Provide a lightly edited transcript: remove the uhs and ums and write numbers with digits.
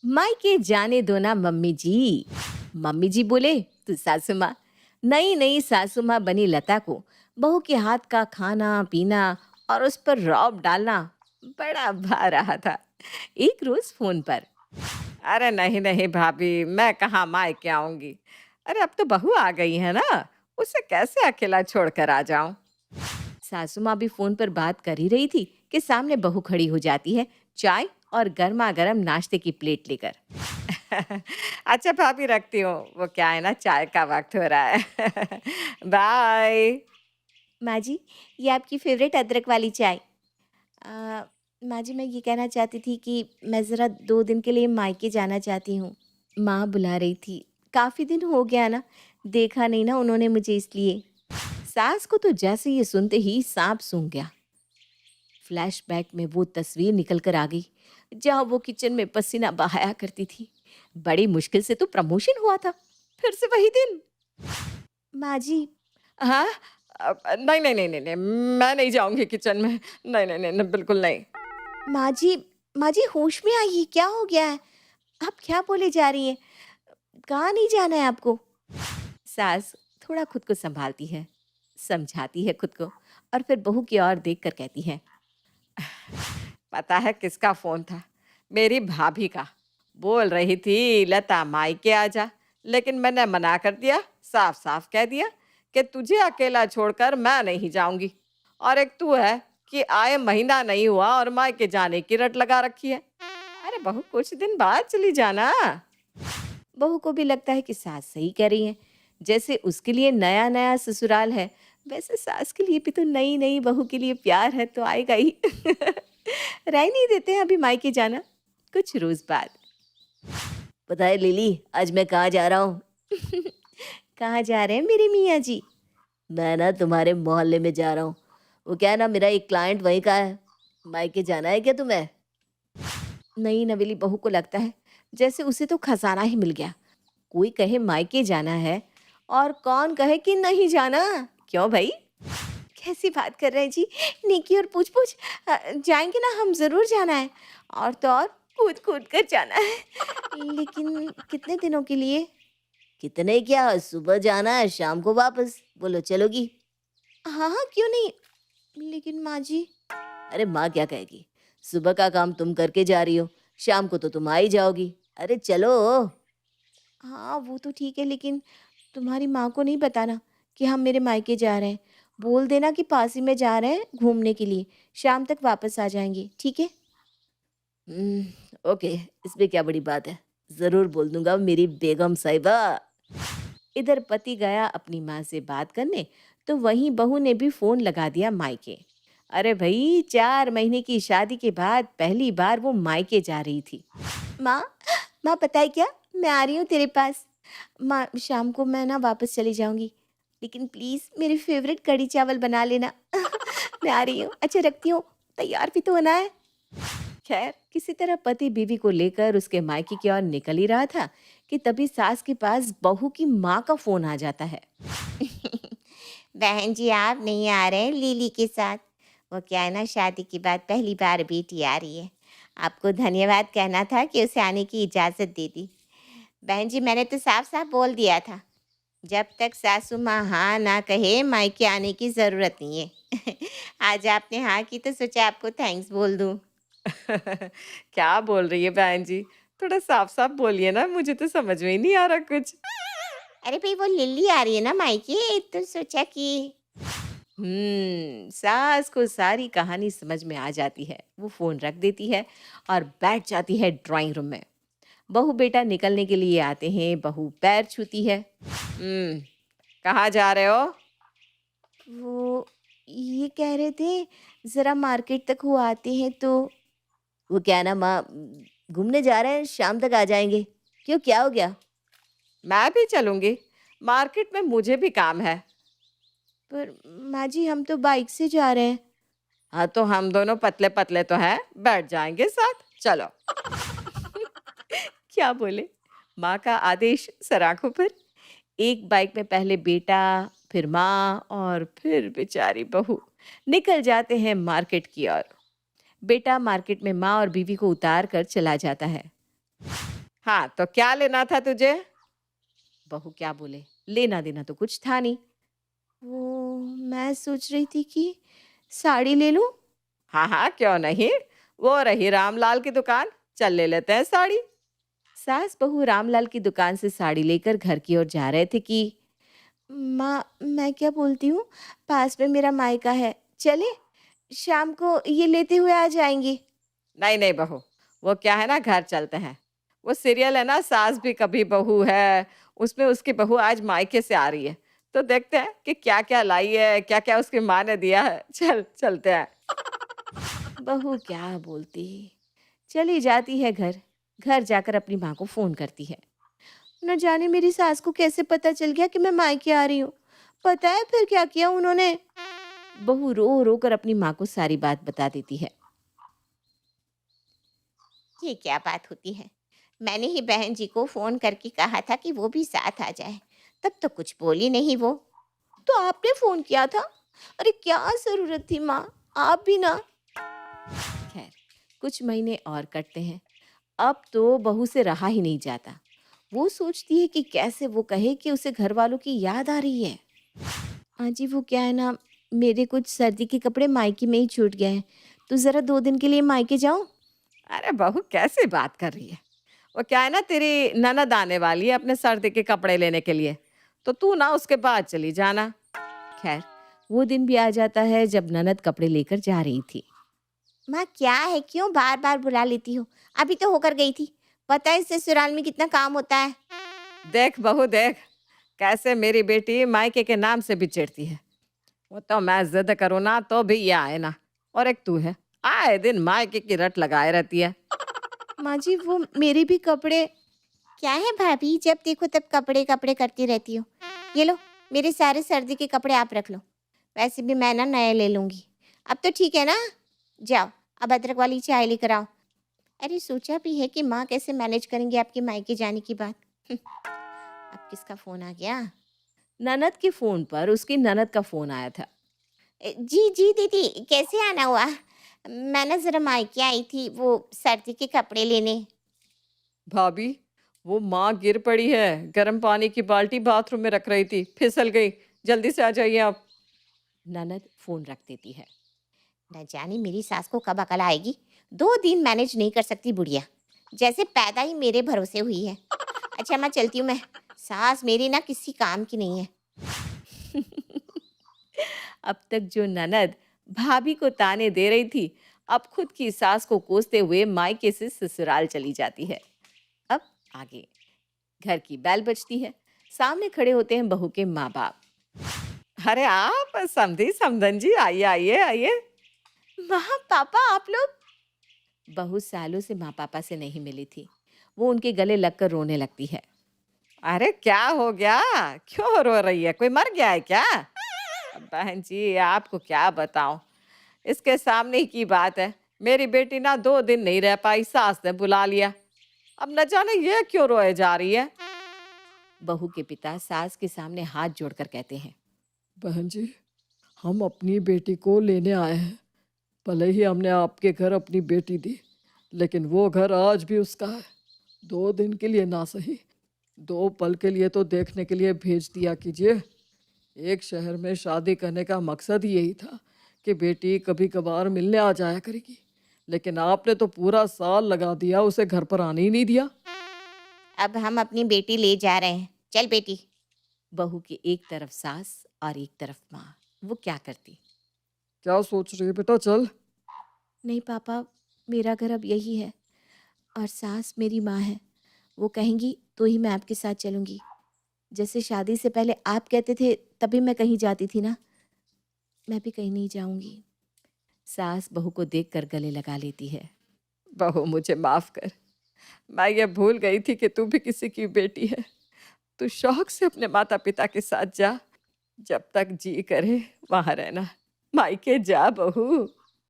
मायके जाने दो ना मम्मी जी। मम्मी जी बोले तो सासू माँ। नई नई सासू माँ बनी लता को बहू के हाथ का खाना पीना और उस पर रौब डालना बड़ा भा रहा था। एक रोज फोन पर, अरे नहीं नहीं भाभी, मैं कहाँ मायके आऊंगी। अरे अब तो बहू आ गई है ना, उसे कैसे अकेला छोड़कर आ जाऊं। सासू माँ भी फोन पर बात कर ही रही थी कि सामने बहू खड़ी हो जाती है, चाय और गर्मा गर्म नाश्ते की प्लेट लेकर। अच्छा भाभी, रखती हूँ, वो क्या है ना, चाय का वक्त हो रहा है। बाय। माँ जी, ये आपकी फेवरेट अदरक वाली चाय। आ, माँ जी, मैं ये कहना चाहती थी कि मैं ज़रा 2 दिन के लिए मायके जाना चाहती हूँ। माँ बुला रही थी, काफ़ी दिन हो गया ना, देखा नहीं ना उन्होंने मुझे, इसलिए। सास को तो जैसे ये सुनते ही सांप सूंघ गया। फ्लैशबैक में वो तस्वीर निकल कर आ गई जहाँ वो किचन में पसीना बहाया करती थी। बड़ी मुश्किल से तो प्रमोशन हुआ था, फिर से वही दिन। माँ जी। हाँ। नहीं नहीं नहीं नहीं नहीं, मैं नहीं जाऊंगी किचन में। नहीं नहीं नहीं नहीं, बिल्कुल नहीं। माँ जी, माँ जी होश में आइए, क्या हो गया है? आप क्या बोले जा रही हैं? कहाँ नहीं जाना है आपको? सास थोड़ा खुद को संभालती है, समझाती है खुद को, और फिर बहू की ओर देखकर कहती है, पता है किसका फोन था? मेरी भाभी का। बोल रही थी लता मायके आ जा, लेकिन मैंने मना कर दिया, साफ साफ कह दिया कि तुझे अकेला छोड़कर मैं नहीं जाऊंगी। और एक तू है कि आए महीना नहीं हुआ और मायके जाने की रट लगा रखी है। अरे बहू, कुछ दिन बाद चली जाना। बहू को भी लगता है कि सास सही कह रही है। जैसे उसके लिए नया नया ससुराल है, वैसे सास के लिए भी तो नई नई बहू के लिए प्यार है, तो आएगा ही। रह नहीं देते हैं अभी मायके जाना, कुछ रोज बाद। पता है लिली, आज मैं कहाँ जा रहा हूँ? कहाँ जा रहे हैं मेरे मियाँ जी? मैं ना तुम्हारे मोहल्ले में जा रहा हूँ। वो क्या है ना, मेरा एक क्लाइंट वहीं का है। मायके जाना है क्या तुम्हें? नई नवेली बहू को लगता है जैसे उसे तो खजाना ही मिल गया। कोई कहे मायके जाना है और कौन कहे कि नहीं जाना। क्यों भाई, कैसी बात कर रहे हैं जी? नेकी और पूछ पूछ। जाएंगे ना, हम जरूर जाना है। और तो और कूद कूद कर जाना है। लेकिन कितने दिनों के लिए? कितने क्या, सुबह जाना है, शाम को वापस। बोलो चलोगी? हाँ हाँ, क्यों नहीं। लेकिन माँ जी। अरे माँ क्या कहेगी? सुबह का काम तुम करके जा रही हो, शाम को तो तुम आ ही जाओगी। अरे चलो। हाँ वो तो ठीक है, लेकिन तुम्हारी माँ को नहीं बताना कि हम मेरे मायके जा रहे हैं। बोल देना कि पास ही में जा रहे हैं घूमने के लिए, शाम तक वापस आ जाएंगे, ठीक है? ओके, इसमें क्या बड़ी बात है, जरूर बोल दूंगा मेरी बेगम साहिबा। इधर पति गया अपनी माँ से बात करने, तो वहीं बहू ने भी फोन लगा दिया मायके। अरे भाई, 4 महीने की शादी के बाद पहली बार वो मायके जा रही थी। माँ, माँ पता है क्या, मैं आ रही हूँ तेरे पास। माँ, शाम को मैं ना वापस चली जाऊंगी, लेकिन प्लीज़ मेरी फेवरेट कढ़ी चावल बना लेना। मैं आ रही हूँ, अच्छा रखती हूँ, तैयार भी तो होना है। खैर, किसी तरह पति बीवी को लेकर उसके मायके की ओर निकल ही रहा था कि तभी सास के पास बहू की माँ का फोन आ जाता है। बहन जी, आप नहीं आ रहे हैं लिली के साथ? वो क्या है ना, शादी के बाद पहली बार बेटी आ रही है। आपको धन्यवाद कहना था कि उसे आने की इजाज़त दे दी। बहन जी, मैंने तो साफ साफ बोल दिया था, जब तक सासू माँ हाँ ना कहे मायके आने की ज़रूरत नहीं है। आज आपने हाँ की तो सोचा आपको थैंक्स बोल दूँ। क्या बोल रही है बहन जी? थोड़ा साफ-साफ बोलिए ना, मुझे तो समझ में ही नहीं आ रहा कुछ। अरे भई, वो लिल्ली आ रही है ना मायके, तो सोचा कि सास को सारी कहानी समझ में आ जाती है। वो फ़ोन रख देती है और बैठ जाती है ड्राइंग रूम में। बहू बेटा निकलने के लिए आते हैं, बहू पैर छूती है। कहाँ जा रहे हो? वो ये कह रहे थे, ज़रा मार्केट तक हो आते हैं तो। वो क्या है ना माँ, घूमने जा रहे हैं, शाम तक आ जाएंगे। क्यों, क्या हो गया? मैं भी चलूंगी, मार्केट में मुझे भी काम है। पर माँ जी, हम तो बाइक से जा रहे हैं। हाँ तो हम दोनों पतले पतले तो हैं, बैठ जाएंगे साथ, चलो। क्या बोले, माँ का आदेश सराखों पर। एक बाइक में पहले बेटा, फिर माँ और फिर बेचारी बहू निकल जाते हैं मार्केट की ओर। बेटा मार्केट में माँ और बीवी को उतार कर चला जाता है। हाँ, तो क्या लेना था तुझे? बहू क्या बोले, लेना देना तो कुछ था नहीं। वो मैं सोच रही थी कि साड़ी ले लूं। हाँ हाँ, क्यों नहीं। वो रही रामलाल की दुकान, चल ले लेते हैं साड़ी। सास बहू रामलाल की दुकान से साड़ी लेकर घर की ओर जा रहे थे कि माँ, मैं क्या बोलती हूँ, पास में मेरा मायका है, चले शाम को ये लेते हुए आ जाएंगी। नहीं नहीं बहू, वो क्या है ना, घर चलते हैं। वो सीरियल है ना, सास भी कभी बहू है, उसमें उसकी बहू आज मायके से आ रही है, तो देखते हैं कि क्या क्या लाई है, क्या क्या उसकी माँ ने दिया है। चल चलते हैं। बहू क्या बोलती, चली जाती है घर। घर जाकर अपनी माँ को फोन करती है। न जाने मेरी सास को कैसे पता चल गया कि मैं मायके आ रही हूँ। पता है फिर क्या किया उन्होंने। बहू रो रो कर अपनी माँ को सारी बात बता देती है। ये क्या बात होती है, मैंने ही बहन जी को फोन करके कहा था कि वो भी साथ आ जाए, तब तो कुछ बोली नहीं वो। तो आपने फोन किया था। अरे क्या जरूरत थी माँ, आप भी ना। खैर, कुछ महीने और कटते हैं। अब तो बहू से रहा ही नहीं जाता। वो सोचती है कि कैसे वो कहे कि उसे घर वालों की याद आ रही है। हाँ जी, वो क्या है ना, मेरे कुछ सर्दी के कपड़े मायके में ही छूट गए हैं, तो ज़रा 2 दिन के लिए मायके जाओ। अरे बहू, कैसी बात कर रही है। वो क्या है ना, तेरी ननद आने वाली है अपने सर्दी के कपड़े लेने के लिए, तो तू ना उसके बाद चली जाना। खैर, वो दिन भी आ जाता है जब ननद कपड़े लेकर जा रही थी। माँ क्या है, क्यों बार बार बुला लेती हो, अभी तो होकर गई थी। पता है ससुराल में कितना काम होता है। देख बहू देख, कैसे मेरी बेटी मायके के नाम से भी चिढ़ती है। वो तो मैं जिद करूँ ना तो भी ये आए ना, और एक तू है, आए दिन मायके की रट लगाए रहती है। माँ जी, वो मेरे भी कपड़े। क्या है भाभी, जब देखो तब कपड़े कपड़े करती रहती हो। ये लो, मेरे सारे सर्दी के कपड़े आप रख लो। वैसे भी मैं ना नए ले लूंगी। अब तो ठीक है ना, जाओ अब अदरक वाली चाय लेकर आओ। अरे सोचा भी है कि माँ कैसे मैनेज करेंगे आपके मायके जाने की बात। अब किसका फोन आ गया। ननद के फोन पर उसकी ननद का फोन आया था। जी जी दीदी, कैसे आना हुआ। मैं ना जरा मायके आई थी वो सर्दी के कपड़े लेने। भाभी, वो माँ गिर पड़ी है, गर्म पानी की बाल्टी बाथरूम में रख रही थी, फिसल गई। जल्दी से आ जाइए आप। ननद फोन रख देती है। न जाने मेरी सास को कब अकल आएगी। 2 दिन मैनेज नहीं कर सकती बुढ़िया, जैसे पैदा ही मेरे भरोसे हुई है। अच्छा मैं चलती हूँ मैं, सास मेरी ना किसी काम की नहीं है। अब तक जो ननद भाभी को ताने दे रही थी, अब खुद की सास को कोसते हुए मायके से ससुराल चली जाती है। अब आगे घर की बैल बजती है। सामने खड़े होते हैं बहू के माँ बाप। अरे आप समधी समधन जी, आइए आइए आइए। माँ पापा, आप लोग। बहू सालों से माँ पापा से नहीं मिली थी। वो उनके गले लगकर रोने लगती है। अरे क्या हो गया, क्यों रो रही है, कोई मर गया है क्या? बहन जी, आपको क्या बताऊं, इसके सामने ही की बात है। मेरी बेटी ना 2 दिन नहीं रह पाई, सास ने बुला लिया। अब न जाने ये क्यों रोए जा रही है। बहू के पिता सास के सामने हाथ जोड़कर कहते हैं। बहन जी, हम अपनी बेटी को लेने आए हैं। भले ही हमने आपके घर अपनी बेटी दी, लेकिन वो घर आज भी उसका है। 2 दिन के लिए ना सही, 2 पल के लिए तो देखने के लिए भेज दिया कीजिए। एक शहर में शादी करने का मकसद ही यही था कि बेटी कभी कभार मिलने आ जाया करेगी, लेकिन आपने तो पूरा साल लगा दिया, उसे घर पर आने ही नहीं दिया। अब हम अपनी बेटी ले जा रहे हैं, चल बेटी। बहू की एक तरफ सास और एक तरफ माँ। वो क्या करती। क्या सोच रही है बेटा, चल। नहीं पापा, मेरा घर अब यही है और सास मेरी माँ है। वो कहेंगी तो ही मैं आपके साथ चलूंगी। जैसे शादी से पहले आप कहते थे तभी मैं कहीं जाती थी ना, मैं भी कहीं नहीं जाऊंगी। सास बहू को देखकर गले लगा लेती है। बहू मुझे माफ कर, मैं ये भूल गई थी कि तू भी किसी की बेटी है। तू शौक से अपने माता पिता के साथ जा, जब तक जी करे वहां रहना। मायके जा बहू।